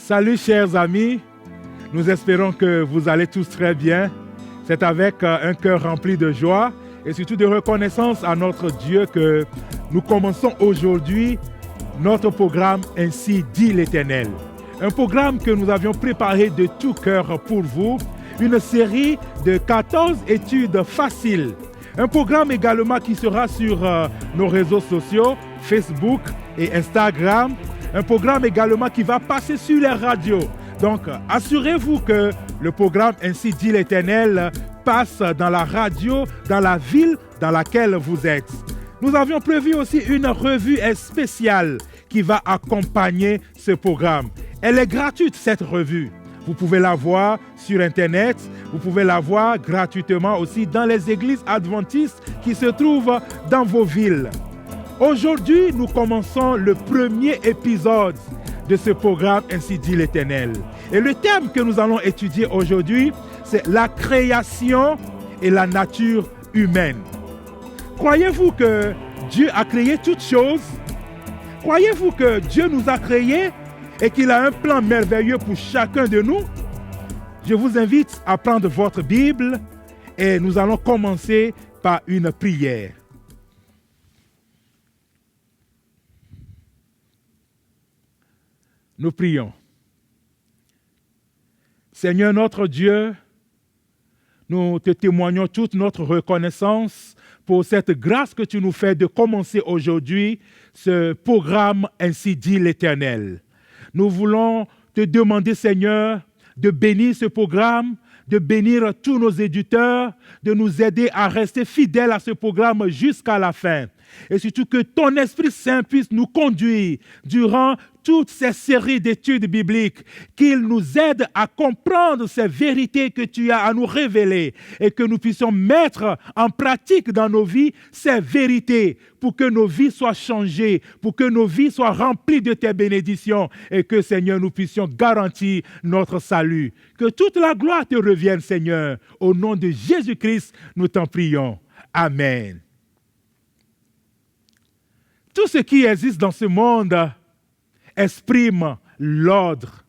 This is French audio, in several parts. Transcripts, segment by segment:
Salut chers amis, nous espérons que vous allez tous très bien. C'est avec un cœur rempli de joie et surtout de reconnaissance à notre Dieu que nous commençons aujourd'hui notre programme Ainsi dit l'Éternel. Un programme que nous avions préparé de tout cœur pour vous, une série de 14 études faciles. Un programme également qui sera sur nos réseaux sociaux, Facebook et Instagram. Un programme également qui va passer sur les radios. Donc, assurez-vous que le programme Ainsi dit l'Éternel passe dans la radio, dans la ville dans laquelle vous êtes. Nous avions prévu aussi une revue spéciale qui va accompagner ce programme. Elle est gratuite, cette revue. Vous pouvez la voir sur Internet. Vous pouvez la voir gratuitement aussi dans les églises adventistes qui se trouvent dans vos villes. Aujourd'hui, nous commençons le premier épisode de ce programme Ainsi dit l'Éternel. Et le thème que nous allons étudier aujourd'hui, c'est la création et la nature humaine. Croyez-vous que Dieu a créé toutes choses? Croyez-vous que Dieu nous a créés et qu'il a un plan merveilleux pour chacun de nous? Je vous invite à prendre votre Bible et nous allons commencer par une prière. Nous prions. Seigneur notre Dieu, nous te témoignons toute notre reconnaissance pour cette grâce que tu nous fais de commencer aujourd'hui ce programme Ainsi dit l'Éternel. Nous voulons te demander, Seigneur, de bénir ce programme, de bénir tous nos éditeurs, de nous aider à rester fidèles à ce programme jusqu'à la fin. Et surtout que ton Esprit Saint puisse nous conduire durant toutes ces séries d'études bibliques, qu'il nous aide à comprendre ces vérités que tu as à nous révéler et que nous puissions mettre en pratique dans nos vies ces vérités pour que nos vies soient changées, pour que nos vies soient remplies de tes bénédictions et que, Seigneur, nous puissions garantir notre salut. Que toute la gloire te revienne, Seigneur. Au nom de Jésus-Christ, nous t'en prions. Amen. Tout ce qui existe dans ce monde exprime l'ordre.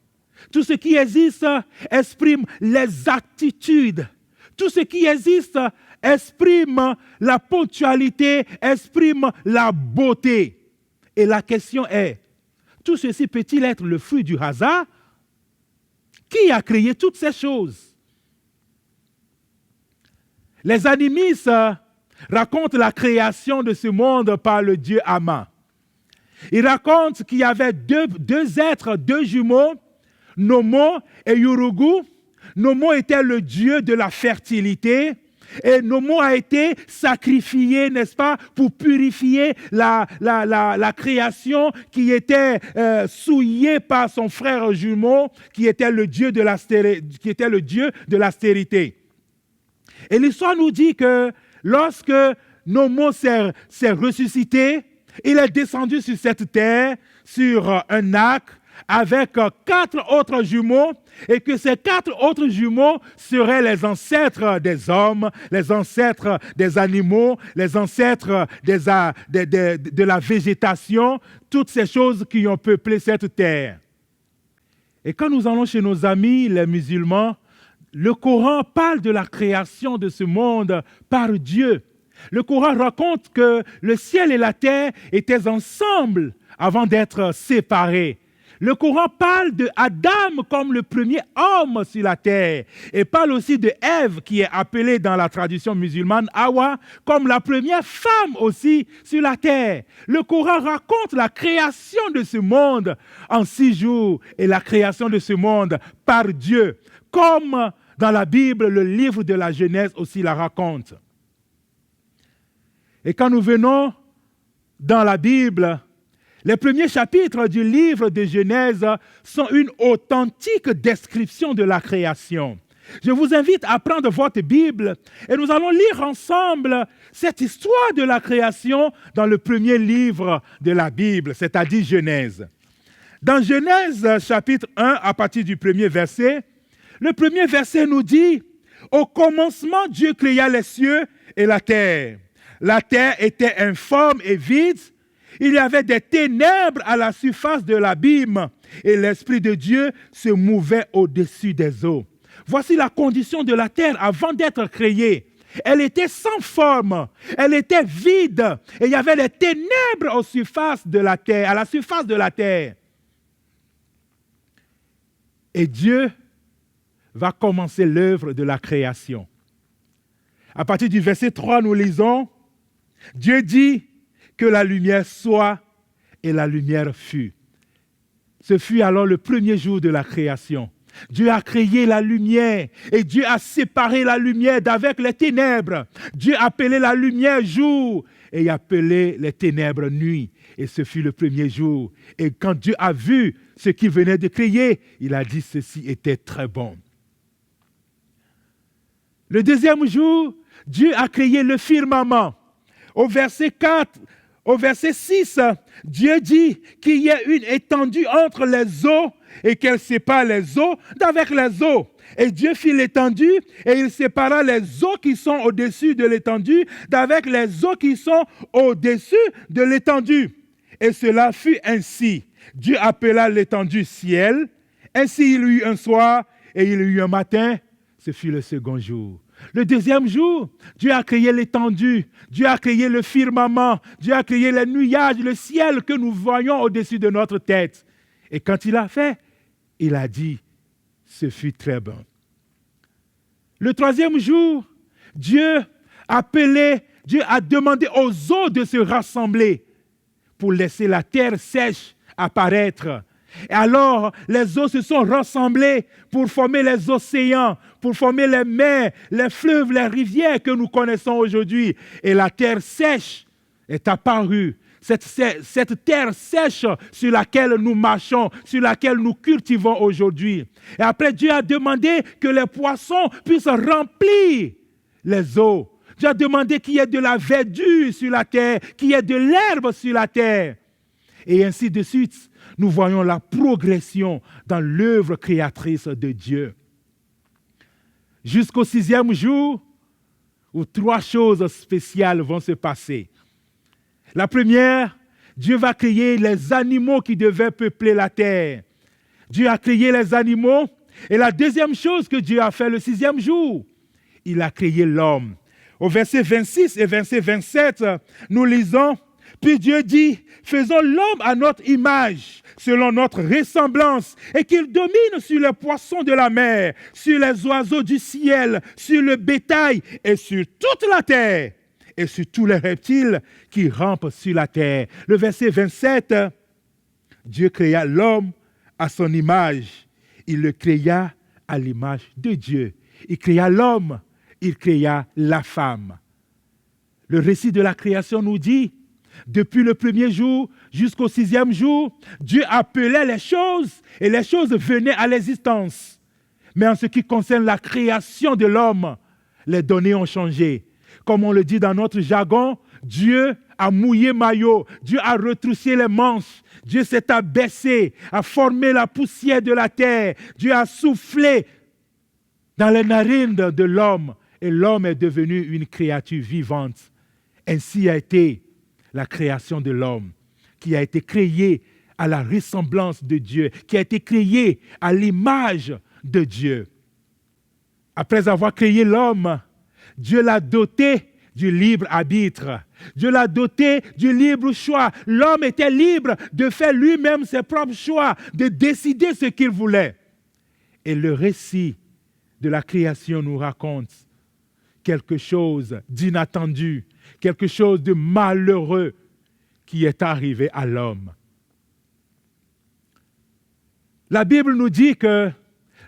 Tout ce qui existe exprime les attitudes. Tout ce qui existe exprime la ponctualité, exprime la beauté. Et la question est, tout ceci peut-il être le fruit du hasard? Qui a créé toutes ces choses? Les animistes raconte la création de ce monde par le dieu Amma. Il raconte qu'il y avait deux êtres, deux jumeaux, Nomo et Yurugu. Nomo était le dieu de la fertilité et Nomo a été sacrifié, n'est-ce pas, pour purifier la création qui était souillée par son frère jumeau, qui était le dieu de l'austérité. Et l'histoire nous dit que lorsque Nomo s'est ressuscité, il est descendu sur cette terre, sur un arc, avec 4 autres jumeaux, et que ces 4 autres jumeaux seraient les ancêtres des hommes, les ancêtres des animaux, les ancêtres de la végétation, toutes ces choses qui ont peuplé cette terre. Et quand nous allons chez nos amis, les musulmans, le Coran parle de la création de ce monde par Dieu. Le Coran raconte que le ciel et la terre étaient ensemble avant d'être séparés. Le Coran parle de Adam comme le premier homme sur la terre et parle aussi de Ève qui est appelée dans la tradition musulmane Hawa comme la première femme aussi sur la terre. Le Coran raconte la création de ce monde en 6 jours et la création de ce monde par Dieu, comme dans la Bible, le livre de la Genèse aussi la raconte. Et quand nous venons dans la Bible, les premiers chapitres du livre de Genèse sont une authentique description de la création. Je vous invite à prendre votre Bible et nous allons lire ensemble cette histoire de la création dans le premier livre de la Bible, c'est-à-dire Genèse. Dans Genèse chapitre 1, à partir du premier verset, le premier verset nous dit « Au commencement, Dieu créa les cieux et la terre. La terre était informe et vide. Il y avait des ténèbres à la surface de l'abîme et l'Esprit de Dieu se mouvait au-dessus des eaux. Voici la condition de la terre avant d'être créée. Elle était sans forme, elle était vide, et il y avait des ténèbres à la surface de la terre. Et Dieu va commencer l'œuvre de la création. À partir du verset 3, nous lisons, Dieu dit que la lumière soit, et la lumière fut. Ce fut alors le premier jour de la création. Dieu a créé la lumière et Dieu a séparé la lumière d'avec les ténèbres. Dieu a appelé la lumière jour et a appelé les ténèbres nuit. Et ce fut le premier jour. Et quand Dieu a vu ce qu'il venait de créer, il a dit ceci était très bon. Le deuxième jour, Dieu a créé le firmament. Au verset 6, Dieu dit qu'il y a une étendue entre les eaux et qu'elle sépare les eaux d'avec les eaux. Et Dieu fit l'étendue et il sépara les eaux qui sont au-dessus de l'étendue d'avec les eaux qui sont au-dessus de l'étendue. Et cela fut ainsi. Dieu appela l'étendue ciel. Ainsi il y eut un soir et il y eut un matin. Ce fut le second jour. Le deuxième jour, Dieu a créé l'étendue, Dieu a créé le firmament, Dieu a créé les nuages, le ciel que nous voyons au-dessus de notre tête. Et quand il a fait, il a dit, ce fut très bon. Le troisième jour, Dieu a demandé aux eaux de se rassembler pour laisser la terre sèche apparaître. Et alors, les eaux se sont rassemblées pour former les océans, pour former les mers, les fleuves, les rivières que nous connaissons aujourd'hui. Et la terre sèche est apparue. Cette terre sèche sur laquelle nous marchons, sur laquelle nous cultivons aujourd'hui. Et après, Dieu a demandé que les poissons puissent remplir les eaux. Dieu a demandé qu'il y ait de la verdure sur la terre, qu'il y ait de l'herbe sur la terre. Et ainsi de suite. Nous voyons la progression dans l'œuvre créatrice de Dieu. Jusqu'au 6e jour, où 3 choses spéciales vont se passer. La première, Dieu va créer les animaux qui devaient peupler la terre. Dieu a créé les animaux. Et la deuxième chose que Dieu a fait le 6e jour, il a créé l'homme. Au verset 26 et verset 27, nous lisons, « Puis Dieu dit, faisons l'homme à notre image, selon notre ressemblance, et qu'il domine sur les poissons de la mer, sur les oiseaux du ciel, sur le bétail et sur toute la terre, et sur tous les reptiles qui rampent sur la terre. » Le verset 27, Dieu créa l'homme à son image. Il le créa à l'image de Dieu. Il créa l'homme, il créa la femme. Le récit de la création nous dit, depuis le premier jour jusqu'au 6e jour, Dieu appelait les choses et les choses venaient à l'existence. Mais en ce qui concerne la création de l'homme, les données ont changé. Comme on le dit dans notre jargon, Dieu a mouillé maillot, Dieu a retroussé les manches, Dieu s'est abaissé, a formé la poussière de la terre, Dieu a soufflé dans les narines de l'homme et l'homme est devenu une créature vivante. Ainsi a été la création de l'homme, qui a été créé à la ressemblance de Dieu, qui a été créé à l'image de Dieu. Après avoir créé l'homme, Dieu l'a doté du libre arbitre. Dieu l'a doté du libre choix. L'homme était libre de faire lui-même ses propres choix, de décider ce qu'il voulait. Et le récit de la création nous raconte quelque chose d'inattendu, quelque chose de malheureux qui est arrivé à l'homme. La Bible nous dit que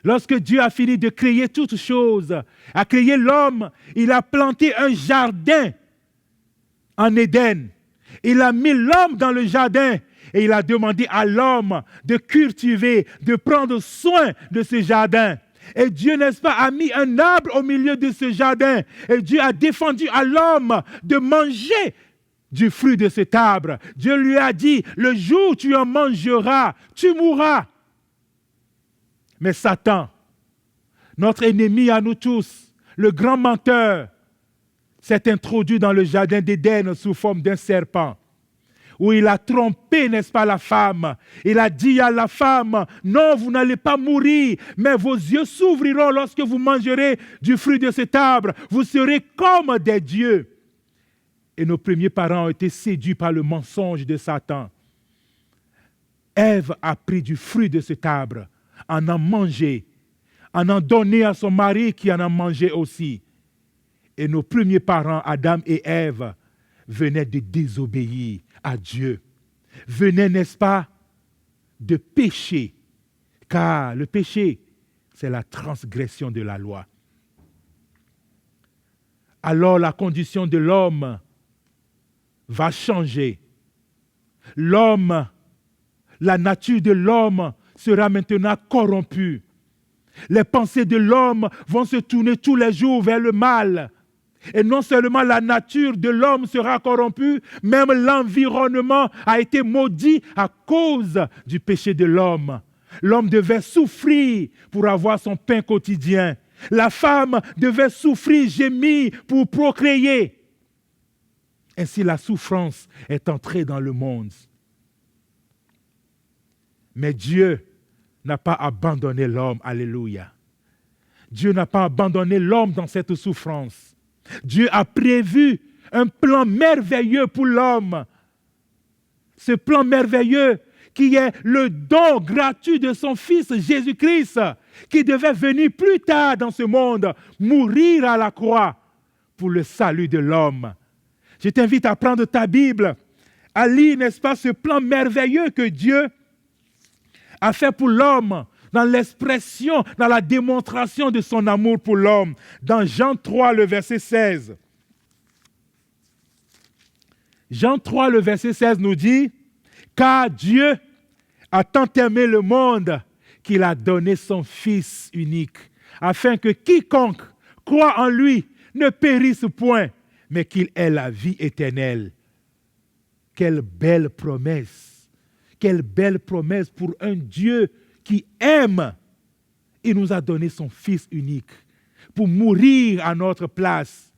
lorsque Dieu a fini de créer toutes choses, a créé l'homme, il a planté un jardin en Éden. Il a mis l'homme dans le jardin et il a demandé à l'homme de cultiver, de prendre soin de ce jardin. Et Dieu, n'est-ce pas, a mis un arbre au milieu de ce jardin. Et Dieu a défendu à l'homme de manger du fruit de cet arbre. Dieu lui a dit, le jour où tu en mangeras, tu mourras. Mais Satan, notre ennemi à nous tous, le grand menteur, s'est introduit dans le jardin d'Éden sous forme d'un serpent. où il a trompé, n'est-ce pas, la femme. Il a dit à la femme, non, vous n'allez pas mourir, mais vos yeux s'ouvriront lorsque vous mangerez du fruit de cet arbre. Vous serez comme des dieux. Et nos premiers parents ont été séduits par le mensonge de Satan. Ève a pris du fruit de cet arbre, en a mangé, en a donné à son mari qui en a mangé aussi. Et nos premiers parents, Adam et Ève, venaient de désobéir à Dieu. Venaient, n'est-ce pas, de pécher. Car le péché, c'est la transgression de la loi. Alors la condition de l'homme va changer. L'homme, la nature de l'homme sera maintenant corrompue. Les pensées de l'homme vont se tourner tous les jours vers le mal. Et non seulement la nature de l'homme sera corrompue, même l'environnement a été maudit à cause du péché de l'homme. L'homme devait souffrir pour avoir son pain quotidien. La femme devait souffrir, gémir pour procréer. Ainsi, la souffrance est entrée dans le monde. Mais Dieu n'a pas abandonné l'homme. Alléluia. Dieu n'a pas abandonné l'homme dans cette souffrance. Dieu a prévu un plan merveilleux pour l'homme. Ce plan merveilleux qui est le don gratuit de son Fils Jésus-Christ, qui devait venir plus tard dans ce monde, mourir à la croix pour le salut de l'homme. Je t'invite à prendre ta Bible, à lire, n'est-ce pas, ce plan merveilleux que Dieu a fait pour l'homme, dans l'expression, dans la démonstration de son amour pour l'homme. Dans Jean 3, le verset 16. Jean 3, le verset 16 nous dit, « Car Dieu a tant aimé le monde qu'il a donné son Fils unique, afin que quiconque croit en lui ne périsse point, mais qu'il ait la vie éternelle. » Quelle belle promesse! Quelle belle promesse pour un Dieu qui aime. Il nous a donné son Fils unique pour mourir à notre place,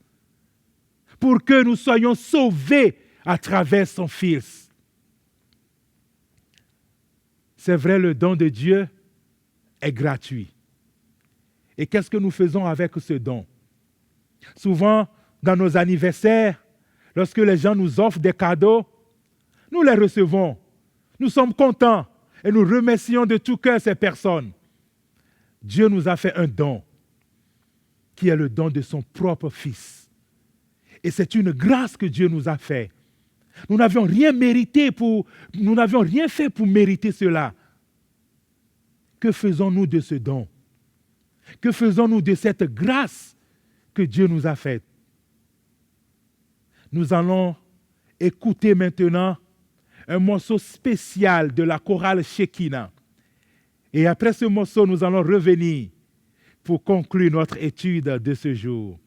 pour que nous soyons sauvés à travers son Fils. C'est vrai, le don de Dieu est gratuit. Et qu'est-ce que nous faisons avec ce don? Souvent, dans nos anniversaires, lorsque les gens nous offrent des cadeaux, nous les recevons. Nous sommes contents et nous remercions de tout cœur ces personnes. Dieu nous a fait un don, qui est le don de son propre Fils. Et c'est une grâce que Dieu nous a fait. Nous n'avions rien fait pour mériter cela. Que faisons-nous de ce don? Que faisons-nous de cette grâce que Dieu nous a faite? Nous allons écouter maintenant un morceau spécial de la chorale Shekinah. Et après ce morceau, nous allons revenir pour conclure notre étude de ce jour.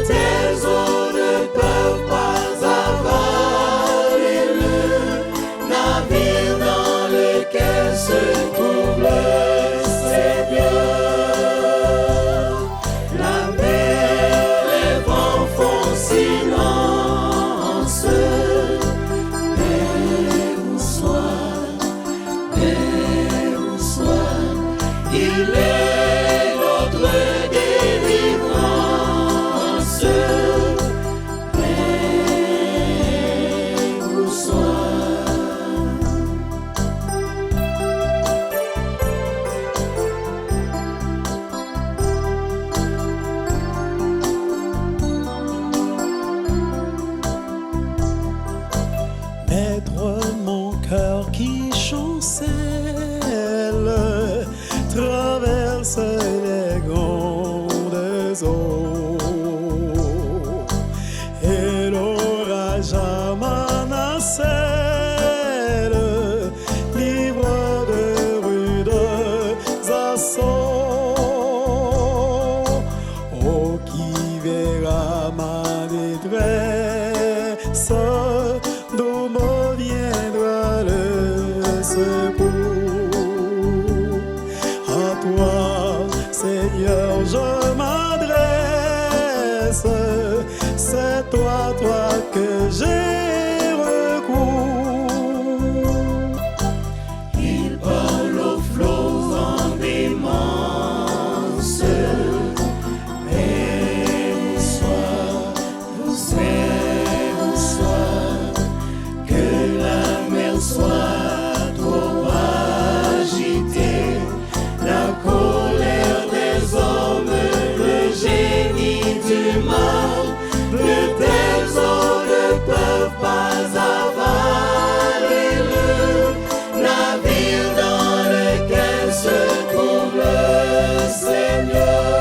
Tes eaux ne peuvent pas avaler le ma détresse, d'où me viendra le secours. À toi, Seigneur, je m'adresse, c'est toi que j'ai recours. Il parle aux flots en démence, mais bonsoir, que la mer soit trop agitée, la colère des hommes, le génie du mal, de telles eaux ne peuvent pas avaler le navire dans lequel se trouve le Seigneur.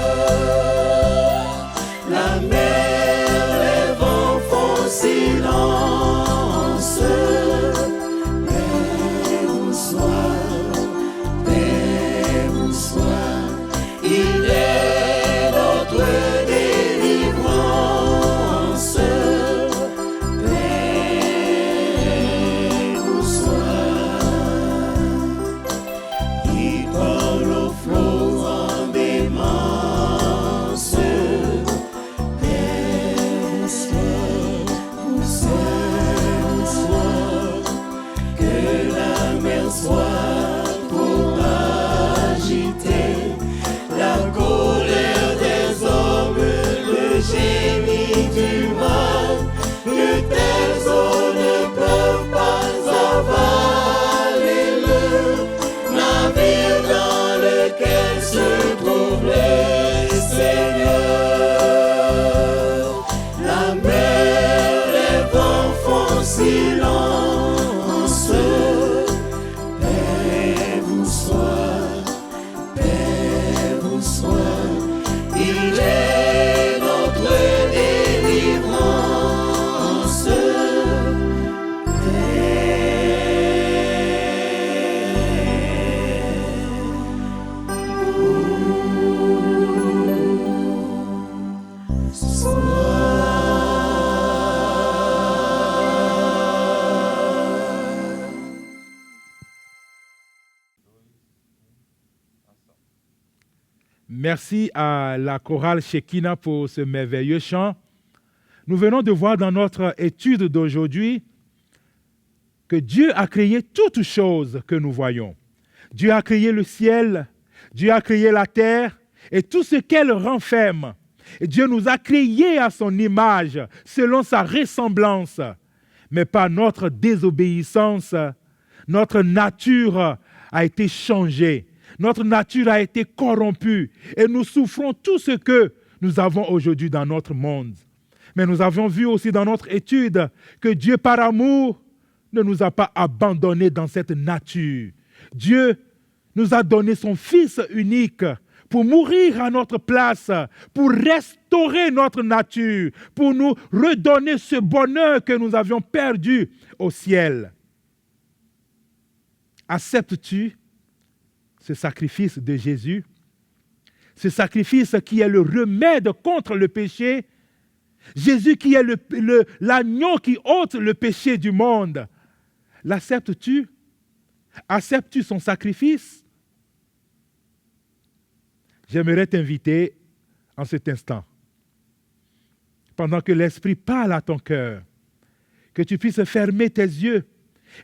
La mer, les vents font silence, paix vous soit, il est notre délivrance, paix vous soit. Il parle aux flots en démence, paix vous soit, que la mer soit trop agitée, la colère des hommes, le génie du mal, de telles eaux ne peuvent pas avaler le navire dans lequel se trouve le Seigneur. La mer, les vents font silence, paix vous soit, il est notre délivrance, Merci à la chorale Shekinah pour ce merveilleux chant. Nous venons de voir dans notre étude d'aujourd'hui que Dieu a créé toutes choses que nous voyons. Dieu a créé le ciel, Dieu a créé la terre et tout ce qu'elle renferme. Et Dieu nous a créés à son image, selon sa ressemblance. Mais par notre désobéissance, notre nature a été changée. Notre nature a été corrompue et nous souffrons tout ce que nous avons aujourd'hui dans notre monde. Mais nous avons vu aussi dans notre étude que Dieu, par amour, ne nous a pas abandonnés dans cette nature. Dieu nous a donné son Fils unique pour mourir à notre place, pour restaurer notre nature, pour nous redonner ce bonheur que nous avions perdu au ciel. Acceptes-tu ce sacrifice de Jésus, ce sacrifice qui est le remède contre le péché, Jésus qui est l'agneau qui ôte le péché du monde? L'acceptes-tu? Acceptes-tu son sacrifice? J'aimerais t'inviter en cet instant, pendant que l'Esprit parle à ton cœur, que tu puisses fermer tes yeux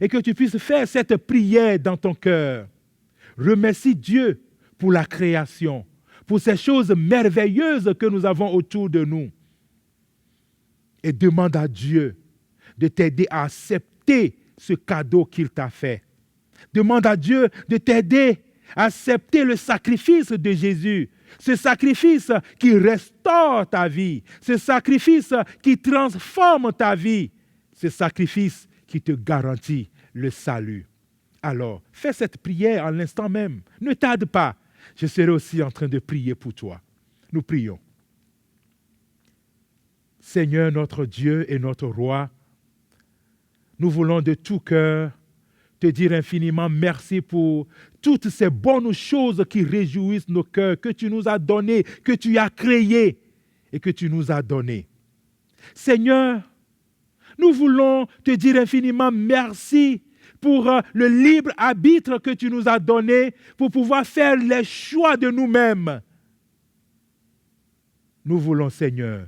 et que tu puisses faire cette prière dans ton cœur. Remercie Dieu pour la création, pour ces choses merveilleuses que nous avons autour de nous. Et demande à Dieu de t'aider à accepter ce cadeau qu'il t'a fait. Demande à Dieu de t'aider à accepter le sacrifice de Jésus, ce sacrifice qui restaure ta vie, ce sacrifice qui transforme ta vie, ce sacrifice qui te garantit le salut. Alors, fais cette prière à l'instant même. Ne tarde pas. Je serai aussi en train de prier pour toi. Nous prions. Seigneur, notre Dieu et notre Roi, nous voulons de tout cœur te dire infiniment merci pour toutes ces bonnes choses qui réjouissent nos cœurs, que tu nous as données, que tu as créées et que tu nous as données. Seigneur, nous voulons te dire infiniment merci pour le libre arbitre que tu nous as donné pour pouvoir faire les choix de nous-mêmes. Nous voulons, Seigneur,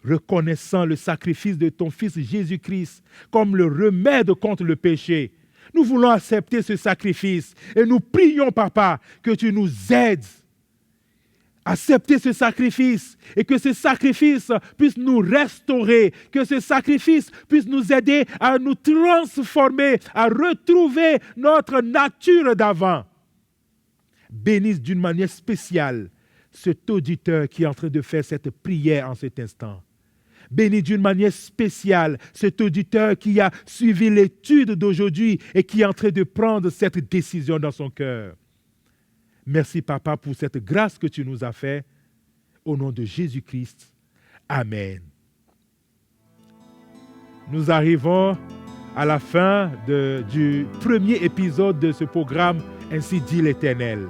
reconnaissant le sacrifice de ton Fils Jésus-Christ comme le remède contre le péché, nous voulons accepter ce sacrifice et nous prions, Papa, que tu nous aides à accepter ce sacrifice et que ce sacrifice puisse nous restaurer, que ce sacrifice puisse nous aider à nous transformer, à retrouver notre nature d'avant. Bénisse d'une manière spéciale cet auditeur qui est en train de faire cette prière en cet instant. Bénis d'une manière spéciale cet auditeur qui a suivi l'étude d'aujourd'hui et qui est en train de prendre cette décision dans son cœur. Merci, Papa, pour cette grâce que tu nous as faite. Au nom de Jésus-Christ. Amen. Nous arrivons à la fin du premier épisode de ce programme « Ainsi dit l'Éternel ».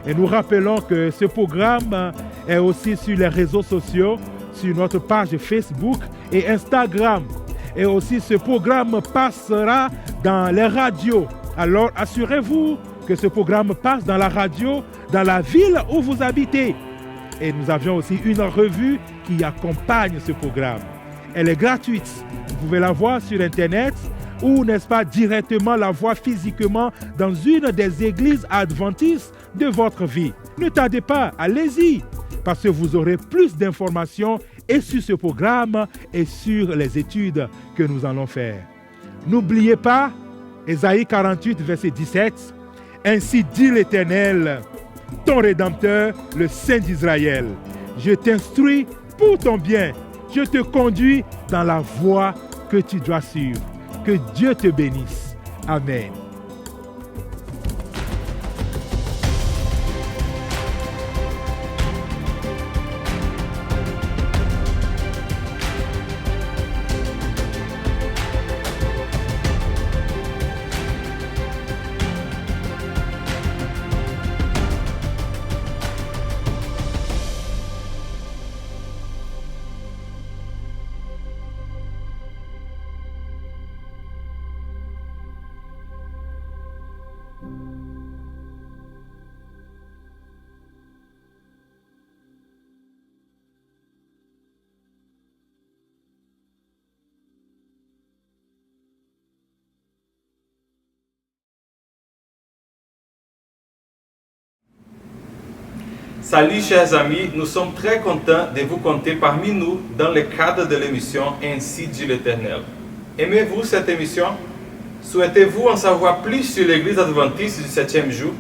Et nous rappelons que ce programme est aussi sur les réseaux sociaux, sur notre page Facebook et Instagram. Et aussi ce programme passera dans les radios. Alors assurez-vous que ce programme passe dans la radio, dans la ville où vous habitez. Et nous avions aussi une revue qui accompagne ce programme. Elle est gratuite. Vous pouvez la voir sur Internet ou, n'est-ce pas, directement la voir physiquement dans une des églises adventistes de votre vie. Ne tardez pas, allez-y, parce que vous aurez plus d'informations et sur ce programme et sur les études que nous allons faire. N'oubliez pas, Ésaïe 48, verset 17, « Ainsi dit l'Éternel, ton Rédempteur, le Saint d'Israël. Je t'instruis pour ton bien. Je te conduis dans la voie que tu dois suivre. Que Dieu te bénisse. Amen. » Salut chers amis, nous sommes très contents de vous compter parmi nous dans le cadre de l'émission Ainsi dit l'Éternel. Aimez-vous cette émission? Souhaitez-vous en savoir plus sur l'église adventiste du 7e jour?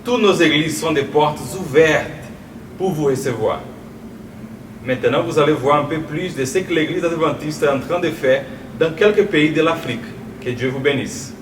Toutes nos églises sont des portes ouvertes pour vous recevoir. Maintenant, vous allez voir un peu plus de ce que l'église adventiste est en train de faire dans quelques pays de l'Afrique. Que Dieu vous bénisse.